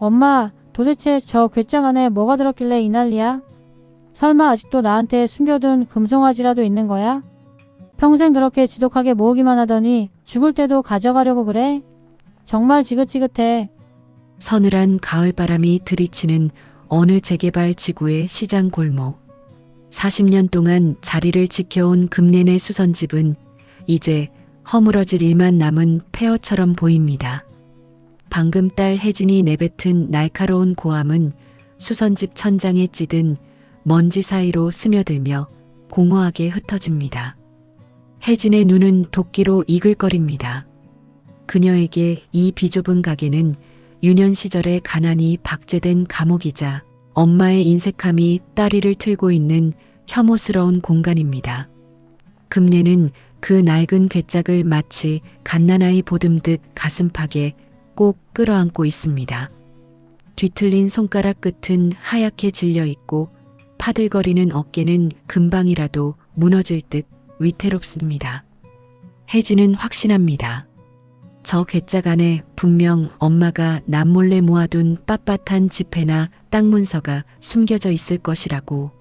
엄마, 도대체 저 괴짝 안에 뭐가 들었길래 이 난리야? 설마 아직도 나한테 숨겨둔 금송아지라도 있는 거야? 평생 그렇게 지독하게 모으기만 하더니 죽을 때도 가져가려고 그래? 정말 지긋지긋해. 서늘한 가을바람이 들이치는 어느 재개발 지구의 시장 골목. 40년 동안 자리를 지켜온 금내내 수선집은 이제 허물어질 일만 남은 폐허처럼 보입니다. 방금 딸 혜진이 내뱉은 날카로운 고함은 수선집 천장에 찌든 먼지 사이로 스며들며 공허하게 흩어집니다. 혜진의 눈은 도끼로 이글거립니다. 그녀에게 이 비좁은 가게는 유년 시절의 가난이 박제된 감옥이자 엄마의 인색함이 따리를 틀고 있는 혐오스러운 공간입니다. 금내는 그 낡은 괴짝을 마치 갓난아이 보듬듯 가슴팍에 꼭 끌어안고 있습니다. 뒤틀린 손가락 끝은 하얗게 질려 있고 파들거리는 어깨는 금방이라도 무너질 듯 위태롭습니다. 혜진은 확신합니다. 저 괴짝 안에 분명 엄마가 남몰래 모아둔 빳빳한 지폐나 땅 문서가 숨겨져 있을 것이라고.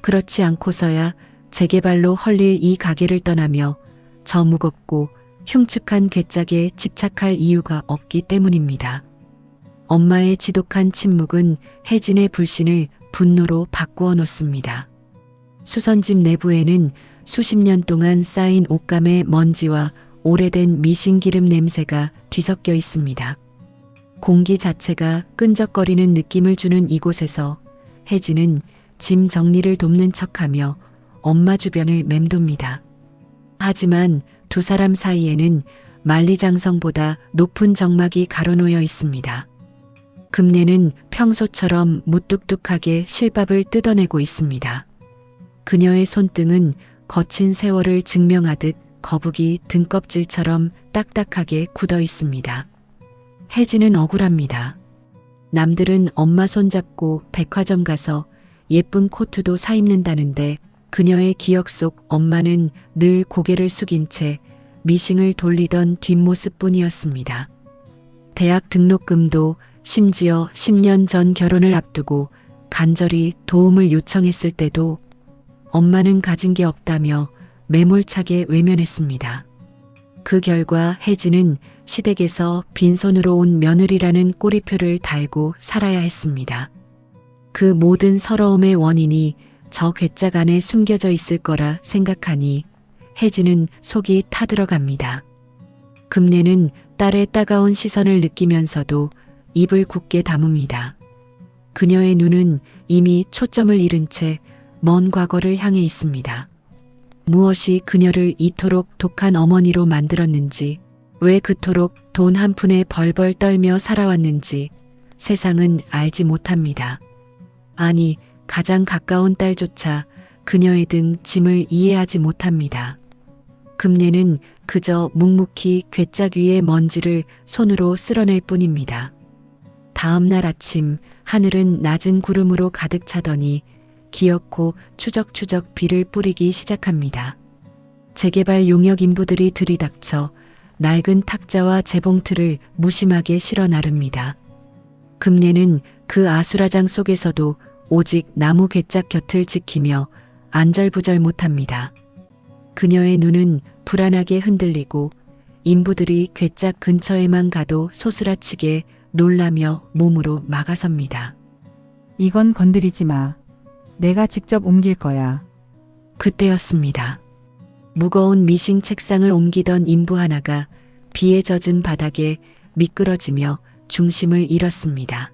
그렇지 않고서야 재개발로 헐릴 이 가게를 떠나며 저 무겁고 흉측한 괴짝에 집착할 이유가 없기 때문입니다. 엄마의 지독한 침묵은 혜진의 불신을 분노로 바꾸어 놓습니다. 수선집 내부에는 수십 년 동안 쌓인 옷감의 먼지와 오래된 미신기름 냄새가 뒤섞여 있습니다. 공기 자체가 끈적거리는 느낌을 주는 이곳에서 혜진은 짐 정리를 돕는 척하며 엄마 주변을 맴돕니다. 하지만 두 사람 사이에는 만리장성보다 높은 정막이 가로놓여 있습니다. 금내는 평소처럼 무뚝뚝하게 실밥을 뜯어내고 있습니다. 그녀의 손등은 거친 세월을 증명하듯 거북이 등껍질처럼 딱딱하게 굳어 있습니다. 혜진은 억울합니다. 남들은 엄마 손잡고 백화점 가서 예쁜 코트도 사 입는다는데 그녀의 기억 속 엄마는 늘 고개를 숙인 채 미싱을 돌리던 뒷모습뿐이었습니다. 대학 등록금도 심지어 10년 전 결혼을 앞두고 간절히 도움을 요청했을 때도 엄마는 가진 게 없다며 매몰차게 외면했습니다. 그 결과 혜진은 시댁에서 빈손으로 온 며느리라는 꼬리표를 달고 살아야 했습니다. 그 모든 서러움의 원인이 저 괴짝 안에 숨겨져 있을 거라 생각하니 혜진은 속이 타들어갑니다. 금내는 딸의 따가운 시선을 느끼면서도 입을 굳게 다뭅니다. 그녀의 눈은 이미 초점을 잃은 채 먼 과거를 향해 있습니다. 무엇이 그녀를 이토록 독한 어머니로 만들었는지, 왜 그토록 돈 한 푼에 벌벌 떨며 살아왔는지 세상은 알지 못합니다. 아니, 가장 가까운 딸조차 그녀의 등 짐을 이해하지 못합니다. 금내는 그저 묵묵히 괴짝 위의 먼지를 손으로 쓸어낼 뿐입니다. 다음 날 아침 하늘은 낮은 구름으로 가득 차더니 기어코 추적추적 비를 뿌리기 시작합니다. 재개발 용역 인부들이 들이닥쳐 낡은 탁자와 재봉틀을 무심하게 실어 나릅니다. 금내는 그 아수라장 속에서도 오직 나무 괴짝 곁을 지키며 안절부절 못합니다. 그녀의 눈은 불안하게 흔들리고 인부들이 괴짝 근처에만 가도 소스라치게 놀라며 몸으로 막아섭니다. 이건 건드리지 마. 내가 직접 옮길 거야. 그때였습니다. 무거운 미싱 책상을 옮기던 인부 하나가 비에 젖은 바닥에 미끄러지며 중심을 잃었습니다.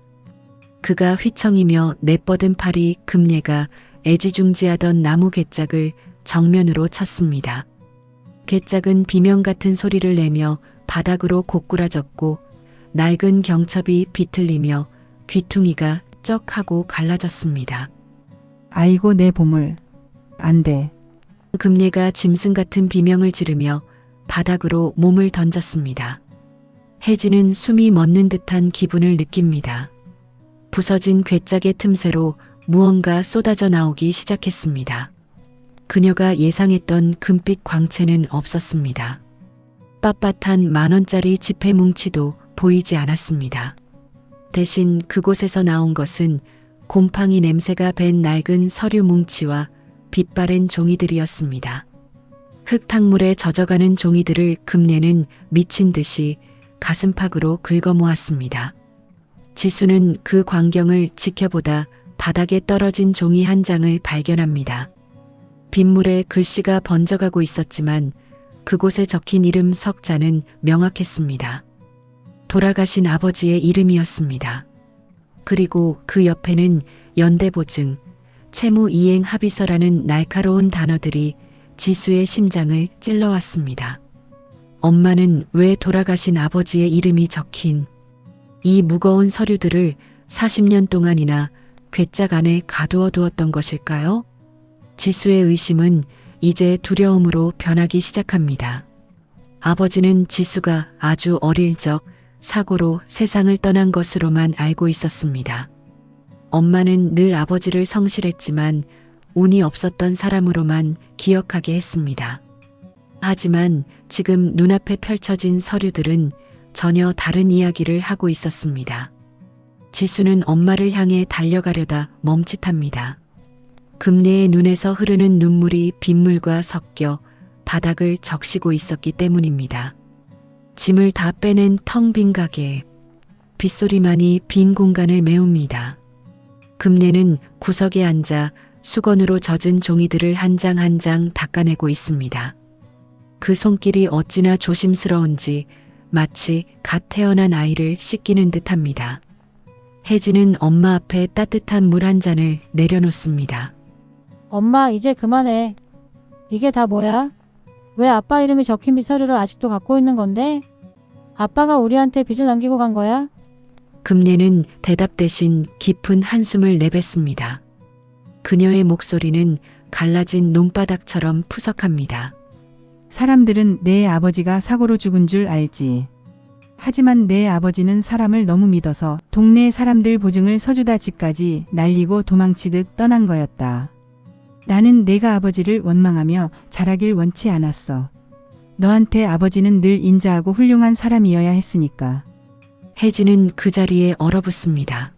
그가 휘청이며 내뻗은 팔이 금내가 애지중지하던 나무 괴짝을 정면으로 쳤습니다. 괴짝은 비명 같은 소리를 내며 바닥으로 고꾸라졌고 낡은 경첩이 비틀리며 귀퉁이가 쩍 하고 갈라졌습니다. 아이고 내 보물. 안 돼. 금내가 짐승 같은 비명을 지르며 바닥으로 몸을 던졌습니다. 혜진은 숨이 멎는 듯한 기분을 느낍니다. 부서진 괴짝의 틈새로 무언가 쏟아져 나오기 시작했습니다. 그녀가 예상했던 금빛 광채는 없었습니다. 빳빳한 10,000원짜리 지폐 뭉치도 보이지 않았습니다. 대신 그곳에서 나온 것은 곰팡이 냄새가 밴 낡은 서류 뭉치와 빛바랜 종이들이었습니다. 흙탕물에 젖어가는 종이들을 금내는 미친 듯이 가슴팍으로 긁어모았습니다. 지수는 그 광경을 지켜보다 바닥에 떨어진 종이 한 장을 발견합니다. 빗물에 글씨가 번져가고 있었지만 그곳에 적힌 이름 석자는 명확했습니다. 돌아가신 아버지의 이름이었습니다. 그리고 그 옆에는 연대보증, 채무이행 합의서라는 날카로운 단어들이 지수의 심장을 찔러왔습니다. 엄마는 왜 돌아가신 아버지의 이름이 적힌 이 무거운 서류들을 40년 동안이나 괴짝 안에 가두어 두었던 것일까요? 지수의 의심은 이제 두려움으로 변하기 시작합니다. 아버지는 지수가 아주 어릴 적 사고로 세상을 떠난 것으로만 알고 있었습니다. 엄마는 늘 아버지를 성실했지만 운이 없었던 사람으로만 기억하게 했습니다. 하지만 지금 눈앞에 펼쳐진 서류들은 전혀 다른 이야기를 하고 있었습니다. 지수는 엄마를 향해 달려가려다 멈칫합니다. 금내의 눈에서 흐르는 눈물이 빗물과 섞여 바닥을 적시고 있었기 때문입니다. 짐을 다 빼낸 텅 빈 가게, 빗소리만이 빈 공간을 메웁니다. 금내는 구석에 앉아 수건으로 젖은 종이들을 한 장 한 장 닦아내고 있습니다. 그 손길이 어찌나 조심스러운지 마치 갓 태어난 아이를 씻기는 듯합니다. 혜진은 엄마 앞에 따뜻한 물 한 잔을 내려놓습니다. 엄마, 이제 그만해. 이게 다 뭐야? 왜 아빠 이름이 적힌 빗서류를 아직도 갖고 있는 건데? 아빠가 우리한테 빚을 남기고 간 거야? 금내는 대답 대신 깊은 한숨을 내뱉습니다. 그녀의 목소리는 갈라진 논바닥처럼 푸석합니다. 사람들은 내 아버지가 사고로 죽은 줄 알지. 하지만 내 아버지는 사람을 너무 믿어서 동네 사람들 보증을 서주다 집까지 날리고 도망치듯 떠난 거였다. 나는 내가 아버지를 원망하며 자라길 원치 않았어. 너한테 아버지는 늘 인자하고 훌륭한 사람이어야 했으니까. 혜진은 그 자리에 얼어붙습니다.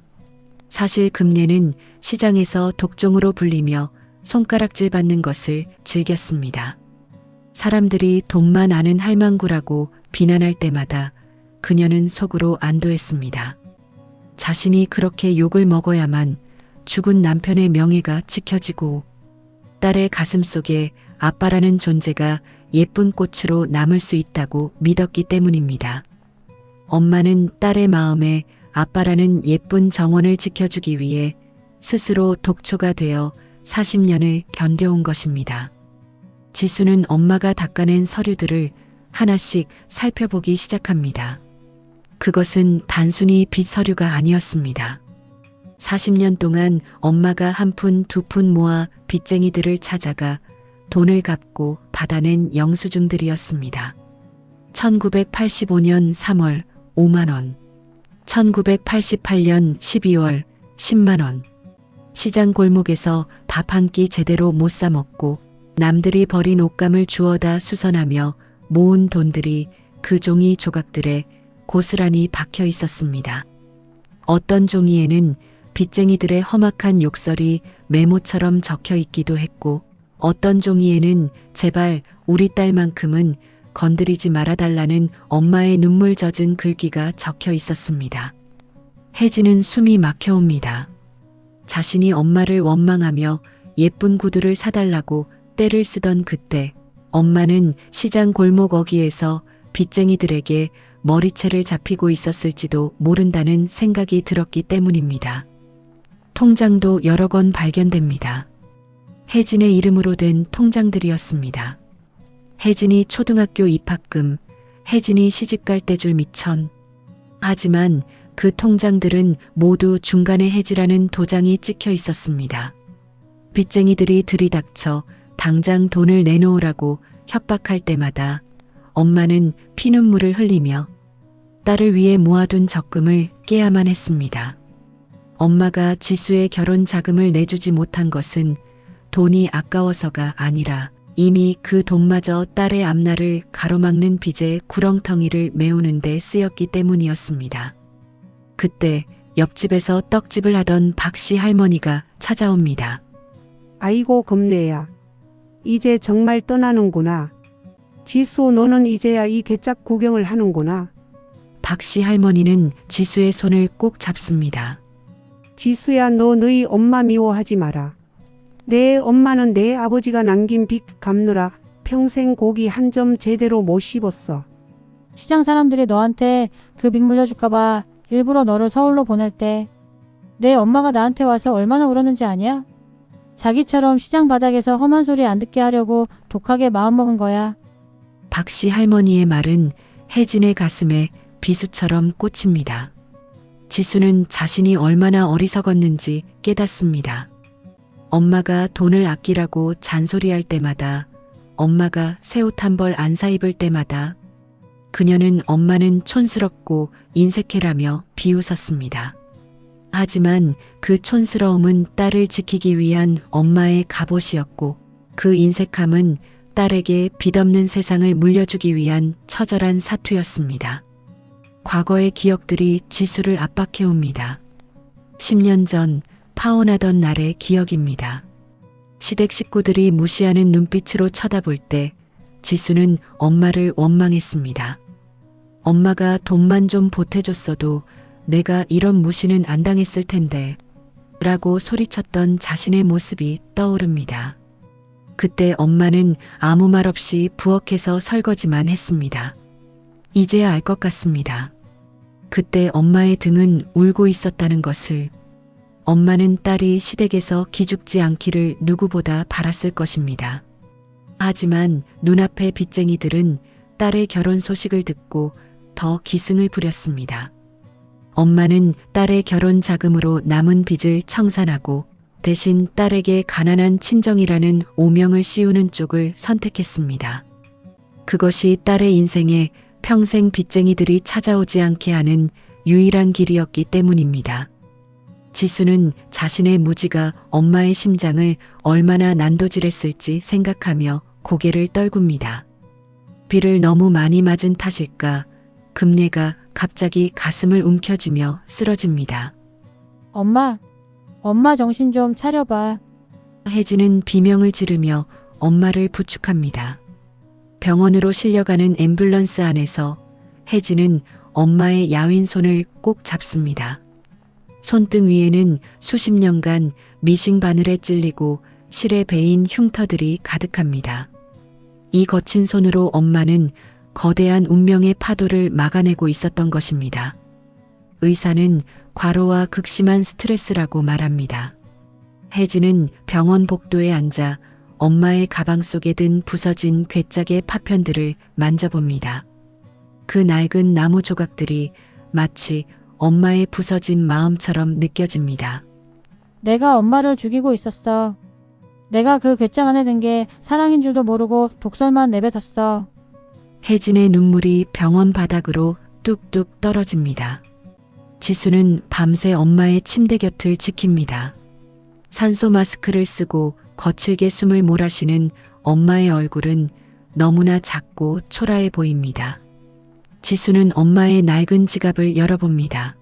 사실 금내는 시장에서 독종으로 불리며 손가락질 받는 것을 즐겼습니다. 사람들이 돈만 아는 할망구라고 비난할 때마다 그녀는 속으로 안도했습니다. 자신이 그렇게 욕을 먹어야만 죽은 남편의 명예가 지켜지고 딸의 가슴 속에 아빠라는 존재가 예쁜 꽃으로 남을 수 있다고 믿었기 때문입니다. 엄마는 딸의 마음에 아빠라는 예쁜 정원을 지켜주기 위해 스스로 독초가 되어 40년을 견뎌온 것입니다. 지수는 엄마가 닦아낸 서류들을 하나씩 살펴보기 시작합니다. 그것은 단순히 빚 서류가 아니었습니다. 40년 동안 엄마가 한 푼 두 푼 모아 빚쟁이들을 찾아가 돈을 갚고 받아낸 영수증들이었습니다. 1985년 3월 5만 원, 1988년 12월 10만 원, 시장 골목에서 밥 한 끼 제대로 못 사 먹고 남들이 버린 옷감을 주워다 수선하며 모은 돈들이 그 종이 조각들에 고스란히 박혀 있었습니다. 어떤 종이에는 빚쟁이들의 험악한 욕설이 메모처럼 적혀 있기도 했고 어떤 종이에는 제발 우리 딸만큼은 건드리지 말아달라는 엄마의 눈물 젖은 글귀가 적혀 있었습니다. 혜진은 숨이 막혀옵니다. 자신이 엄마를 원망하며 예쁜 구두를 사달라고 떼를 쓰던 그때 엄마는 시장 골목 어귀에서 빚쟁이들에게 머리채를 잡히고 있었을지도 모른다는 생각이 들었기 때문입니다. 통장도 여러 건 발견됩니다. 혜진의 이름으로 된 통장들이었습니다. 혜진이 초등학교 입학금, 혜진이 시집갈 때 줄 미천. 하지만 그 통장들은 모두 중간에 혜지라는 도장이 찍혀 있었습니다. 빚쟁이들이 들이닥쳐 당장 돈을 내놓으라고 협박할 때마다 엄마는 피눈물을 흘리며 딸을 위해 모아둔 적금을 깨야만 했습니다. 엄마가 지수의 결혼 자금을 내주지 못한 것은 돈이 아까워서가 아니라 이미 그 돈마저 딸의 앞날을 가로막는 빚의 구렁텅이를 메우는 데 쓰였기 때문이었습니다. 그때 옆집에서 떡집을 하던 박씨 할머니가 찾아옵니다. 아이고 금래야. 이제 정말 떠나는구나. 지수 너는 이제야 이 괴짝 구경을 하는구나. 박씨 할머니는 지수의 손을 꼭 잡습니다. 지수야 너 너희 엄마 미워하지 마라. 내 엄마는 내 아버지가 남긴 빚 갚느라 평생 고기 한 점 제대로 못 씹었어. 시장 사람들이 너한테 그 빚 물려줄까봐 일부러 너를 서울로 보낼 때 내 엄마가 나한테 와서 얼마나 울었는지 아냐? 자기처럼 시장 바닥에서 험한 소리 안 듣게 하려고 독하게 마음먹은 거야. 박씨 할머니의 말은 혜진의 가슴에 비수처럼 꽂힙니다. 지수는 자신이 얼마나 어리석었는지 깨닫습니다. 엄마가 돈을 아끼라고 잔소리할 때마다, 엄마가 새 옷 한 벌 안 사 입을 때마다 그녀는 엄마는 촌스럽고 인색해라며 비웃었습니다. 하지만 그 촌스러움은 딸을 지키기 위한 엄마의 갑옷이었고 그 인색함은 딸에게 빚없는 세상을 물려주기 위한 처절한 사투였습니다. 과거의 기억들이 지수를 압박해옵니다. 10년 전 파혼하던 날의 기억입니다. 시댁 식구들이 무시하는 눈빛으로 쳐다볼 때 지수는 엄마를 원망했습니다. 엄마가 돈만 좀 보태줬어도 내가 이런 무시는 안 당했을 텐데 라고 소리쳤던 자신의 모습이 떠오릅니다. 그때 엄마는 아무 말 없이 부엌에서 설거지만 했습니다. 이제야 알 것 같습니다. 그때 엄마의 등은 울고 있었다는 것을. 엄마는 딸이 시댁에서 기죽지 않기를 누구보다 바랐을 것입니다. 하지만 눈앞의 빚쟁이들은 딸의 결혼 소식을 듣고 더 기승을 부렸습니다. 엄마는 딸의 결혼 자금으로 남은 빚을 청산하고 대신 딸에게 가난한 친정이라는 오명을 씌우는 쪽을 선택했습니다. 그것이 딸의 인생에 평생 빚쟁이들이 찾아오지 않게 하는 유일한 길이었기 때문입니다. 지수는 자신의 무지가 엄마의 심장을 얼마나 난도질했을지 생각하며 고개를 떨굽니다. 비를 너무 많이 맞은 탓일까 금례가 갑자기 가슴을 움켜쥐며 쓰러집니다. 엄마 정신 좀 차려봐. 혜진은 비명을 지르며 엄마를 부축합니다. 병원으로 실려가는 앰뷸런스 안에서 혜진은 엄마의 야윈 손을 꼭 잡습니다. 손등 위에는 수십 년간 미싱 바늘에 찔리고 실에 베인 흉터들이 가득합니다. 이 거친 손으로 엄마는 거대한 운명의 파도를 막아내고 있었던 것입니다. 의사는 과로와 극심한 스트레스라고 말합니다. 혜진은 병원 복도에 앉아 엄마의 가방 속에 든 부서진 괴짝의 파편들을 만져봅니다. 그 낡은 나무 조각들이 마치 엄마의 부서진 마음처럼 느껴집니다. 내가 엄마를 죽이고 있었어. 내가 그 괴짝 안에 든 게 사랑인 줄도 모르고 독설만 내뱉었어. 혜진의 눈물이 병원 바닥으로 뚝뚝 떨어집니다. 지수는 밤새 엄마의 침대 곁을 지킵니다. 산소 마스크를 쓰고 거칠게 숨을 몰아쉬는 엄마의 얼굴은 너무나 작고 초라해 보입니다. 지수는 엄마의 낡은 지갑을 열어봅니다.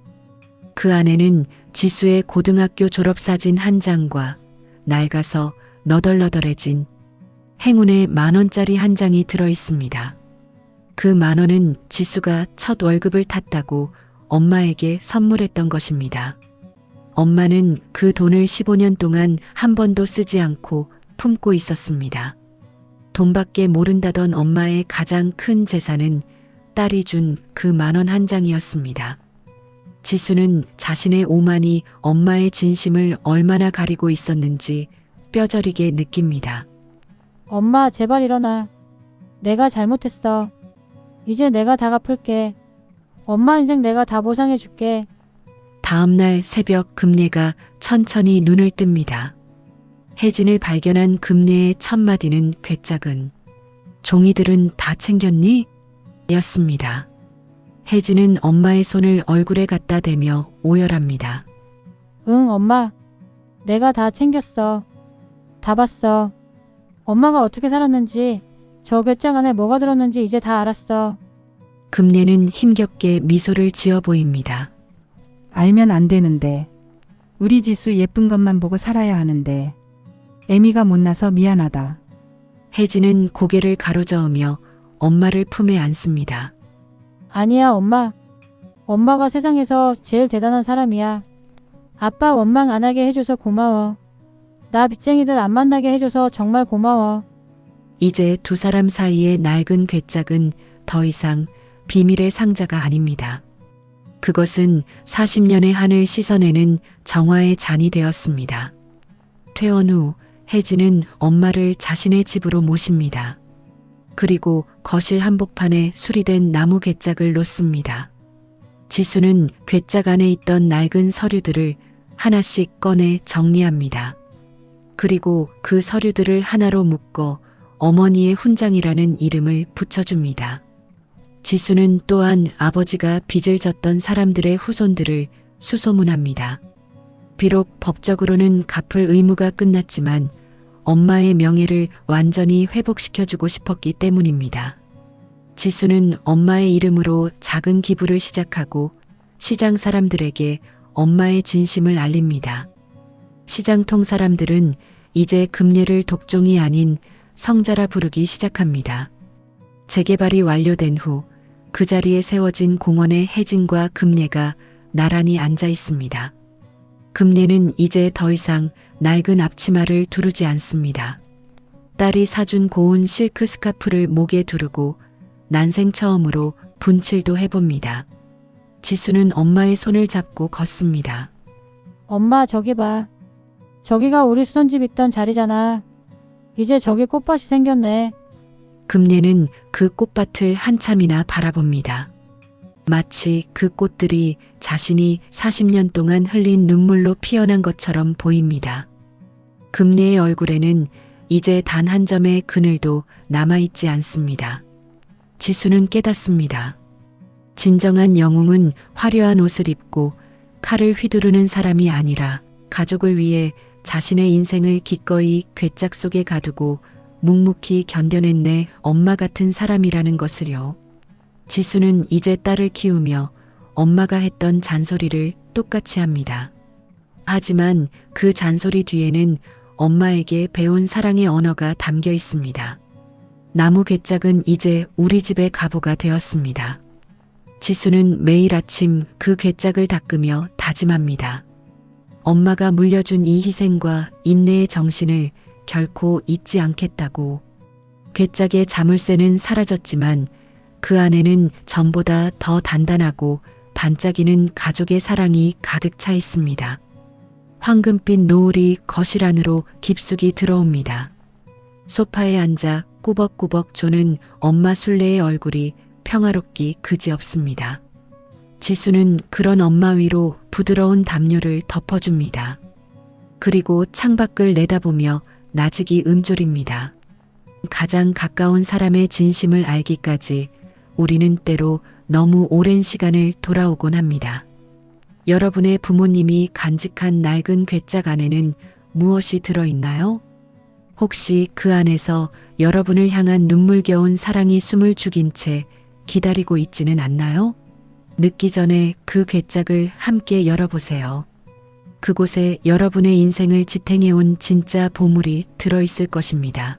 그 안에는 지수의 고등학교 졸업사진 한 장과 낡아서 너덜너덜해진 행운의 10,000원짜리 한 장이 들어 있습니다. 그 10,000원은 지수가 첫 월급을 탔다고 엄마에게 선물했던 것입니다. 엄마는 그 돈을 15년 동안 한 번도 쓰지 않고 품고 있었습니다. 돈밖에 모른다던 엄마의 가장 큰 재산은 딸이 준 그 10,000원 한 장이었습니다. 지수는 자신의 오만이 엄마의 진심을 얼마나 가리고 있었는지 뼈저리게 느낍니다. 엄마 제발 일어나. 내가 잘못했어. 이제 내가 다 갚을게. 엄마 인생 내가 다 보상해 줄게. 다음날 새벽 금례가 천천히 눈을 뜹니다. 혜진을 발견한 금례의 첫 마디는 괴짝은 종이들은 다 챙겼니? 였습니다. 혜진은 엄마의 손을 얼굴에 갖다 대며 오열합니다. 응 엄마. 내가 다 챙겼어. 다 봤어. 엄마가 어떻게 살았는지 저 괴짝 안에 뭐가 들었는지 이제 다 알았어. 금례는 힘겹게 미소를 지어 보입니다. 알면 안 되는데. 우리 지수 예쁜 것만 보고 살아야 하는데. 애미가 못나서 미안하다. 혜진은 고개를 가로저으며 엄마를 품에 안습니다. 아니야, 엄마. 엄마가 세상에서 제일 대단한 사람이야. 아빠 원망 안 하게 해줘서 고마워. 나 빚쟁이들 안 만나게 해줘서 정말 고마워. 이제 두 사람 사이의 낡은 괴짝은 더 이상 비밀의 상자가 아닙니다. 그것은 40년의 한을 씻어내는 정화의 잔이 되었습니다. 퇴원 후 혜진은 엄마를 자신의 집으로 모십니다. 그리고 거실 한복판에 수리된 나무 괴짝을 놓습니다. 지수는 괴짝 안에 있던 낡은 서류들을 하나씩 꺼내 정리합니다. 그리고 그 서류들을 하나로 묶어 어머니의 훈장이라는 이름을 붙여줍니다. 지수는 또한 아버지가 빚을 졌던 사람들의 후손들을 수소문합니다. 비록 법적으로는 갚을 의무가 끝났지만 엄마의 명예를 완전히 회복시켜주고 싶었기 때문입니다. 지수는 엄마의 이름으로 작은 기부를 시작하고 시장 사람들에게 엄마의 진심을 알립니다. 시장통 사람들은 이제 금례를 독종이 아닌 성자라 부르기 시작합니다. 재개발이 완료된 후 그 자리에 세워진 공원에 혜진과 금례가 나란히 앉아 있습니다. 금례는 이제 더 이상 낡은 앞치마를 두르지 않습니다. 딸이 사준 고운 실크 스카프를 목에 두르고 난생 처음으로 분칠도 해봅니다. 지수는 엄마의 손을 잡고 걷습니다. 엄마, 저기 봐. 저기가 우리 수선집 있던 자리잖아. 이제 저기 꽃밭이 생겼네. 금례는 그 꽃밭을 한참이나 바라봅니다. 마치 그 꽃들이 자신이 40년 동안 흘린 눈물로 피어난 것처럼 보입니다. 금례의 얼굴에는 이제 단 한 점의 그늘도 남아있지 않습니다. 지수는 깨닫습니다. 진정한 영웅은 화려한 옷을 입고 칼을 휘두르는 사람이 아니라 가족을 위해 자신의 인생을 기꺼이 괴짝 속에 가두고 묵묵히 견뎌낸 내 엄마 같은 사람이라는 것을요. 지수는 이제 딸을 키우며 엄마가 했던 잔소리를 똑같이 합니다. 하지만 그 잔소리 뒤에는 엄마에게 배운 사랑의 언어가 담겨 있습니다. 나무 괴짝은 이제 우리 집의 가보가 되었습니다. 지수는 매일 아침 그 괴짝을 닦으며 다짐합니다. 엄마가 물려준 이 희생과 인내의 정신을 결코 잊지 않겠다고. 괴짝의 자물쇠는 사라졌지만 그 안에는 전보다 더 단단하고 반짝이는 가족의 사랑이 가득 차 있습니다. 황금빛 노을이 거실 안으로 깊숙이 들어옵니다. 소파에 앉아 꾸벅꾸벅 조는 엄마 순례의 얼굴이 평화롭기 그지없습니다. 지수는 그런 엄마 위로 부드러운 담요를 덮어줍니다. 그리고 창밖을 내다보며 나직이 음졸입니다. 가장 가까운 사람의 진심을 알기까지 우리는 때로 너무 오랜 시간을 돌아오곤 합니다. 여러분의 부모님이 간직한 낡은 괴짝 안에는 무엇이 들어있나요? 혹시 그 안에서 여러분을 향한 눈물겨운 사랑이 숨을 죽인 채 기다리고 있지는 않나요? 늦기 전에 그 괴짝을 함께 열어보세요. 그곳에 여러분의 인생을 지탱해온 진짜 보물이 들어있을 것입니다.